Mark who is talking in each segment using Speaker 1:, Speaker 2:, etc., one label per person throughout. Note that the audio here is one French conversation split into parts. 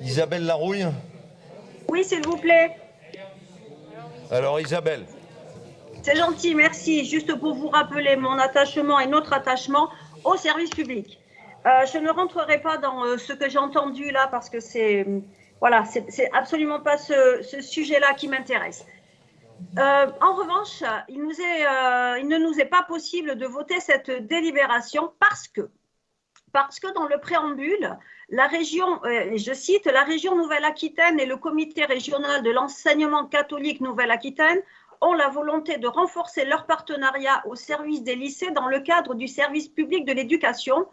Speaker 1: Isabelle Larouille?
Speaker 2: Oui, s'il vous plaît.
Speaker 1: Alors Isabelle.
Speaker 2: C'est gentil, merci. Juste pour vous rappeler mon attachement et notre attachement au service public. Je ne rentrerai pas dans ce que j'ai entendu là parce que c'est absolument pas ce sujet-là qui m'intéresse. En revanche, il ne nous est pas possible de voter cette délibération parce que dans le préambule, la région, je cite, la région Nouvelle-Aquitaine et le comité régional de l'enseignement catholique Nouvelle-Aquitaine ont la volonté de renforcer leur partenariat au service des lycées dans le cadre du service public de l'éducation.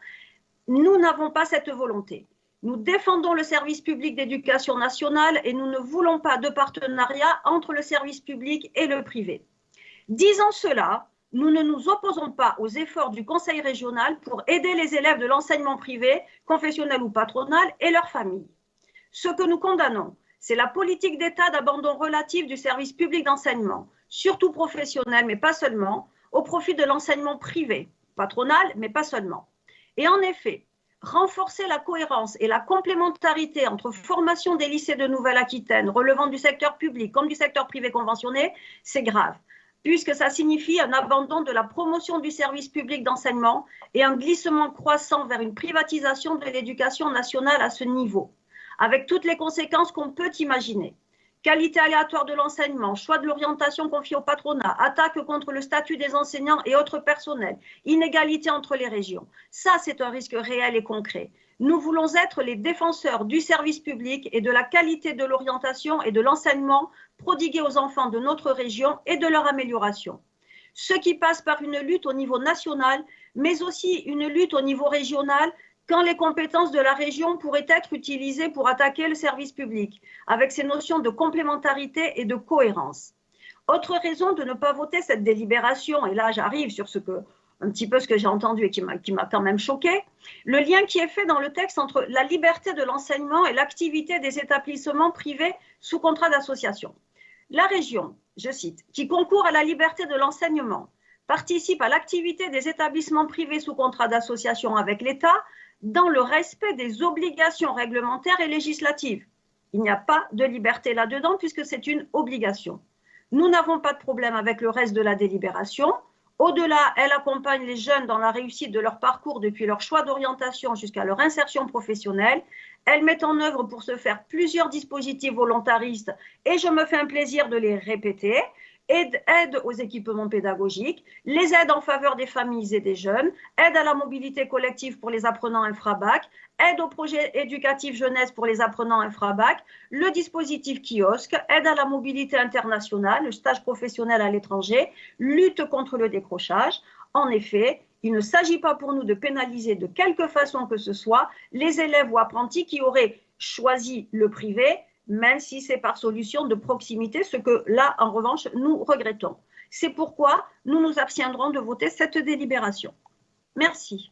Speaker 2: Nous n'avons pas cette volonté. Nous défendons le service public d'éducation nationale et nous ne voulons pas de partenariat entre le service public et le privé. Disant cela, nous ne nous opposons pas aux efforts du Conseil régional pour aider les élèves de l'enseignement privé, confessionnel ou patronal et leurs familles. Ce que nous condamnons, c'est la politique d'État d'abandon relatif du service public d'enseignement, surtout professionnel, mais pas seulement, au profit de l'enseignement privé, patronal, mais pas seulement. Et en effet, renforcer la cohérence et la complémentarité entre formation des lycées de Nouvelle-Aquitaine relevant du secteur public comme du secteur privé conventionné, c'est grave, puisque ça signifie un abandon de la promotion du service public d'enseignement et un glissement croissant vers une privatisation de l'éducation nationale à ce niveau, avec toutes les conséquences qu'on peut imaginer. Qualité aléatoire de l'enseignement, choix de l'orientation confiée au patronat, attaque contre le statut des enseignants et autres personnels, inégalité entre les régions. Ça, c'est un risque réel et concret. Nous voulons être les défenseurs du service public et de la qualité de l'orientation et de l'enseignement prodigués aux enfants de notre région et de leur amélioration. Ce qui passe par une lutte au niveau national, mais aussi une lutte au niveau régional, quand les compétences de la région pourraient être utilisées pour attaquer le service public, avec ces notions de complémentarité et de cohérence. Autre raison de ne pas voter cette délibération, et là j'arrive sur un petit peu ce que j'ai entendu et qui m'a quand même choqué, le lien qui est fait dans le texte entre la liberté de l'enseignement et l'activité des établissements privés sous contrat d'association. La région, je cite, qui concourt à la liberté de l'enseignement, participe à l'activité des établissements privés sous contrat d'association avec l'État, dans le respect des obligations réglementaires et législatives. Il n'y a pas de liberté là-dedans puisque c'est une obligation. Nous n'avons pas de problème avec le reste de la délibération. Au-delà, elle accompagne les jeunes dans la réussite de leur parcours depuis leur choix d'orientation jusqu'à leur insertion professionnelle. Elle met en œuvre pour ce faire plusieurs dispositifs volontaristes et je me fais un plaisir de les répéter. Aide aux équipements pédagogiques, les aides en faveur des familles et des jeunes, aide à la mobilité collective pour les apprenants infrabac, aide au projet éducatif jeunesse pour les apprenants infrabac, le dispositif kiosque, aide à la mobilité internationale, le stage professionnel à l'étranger, lutte contre le décrochage. En effet, il ne s'agit pas pour nous de pénaliser de quelque façon que ce soit les élèves ou apprentis qui auraient choisi le privé, même si c'est par solution de proximité, ce que là, en revanche, nous regrettons. C'est pourquoi nous nous abstiendrons de voter cette délibération. Merci.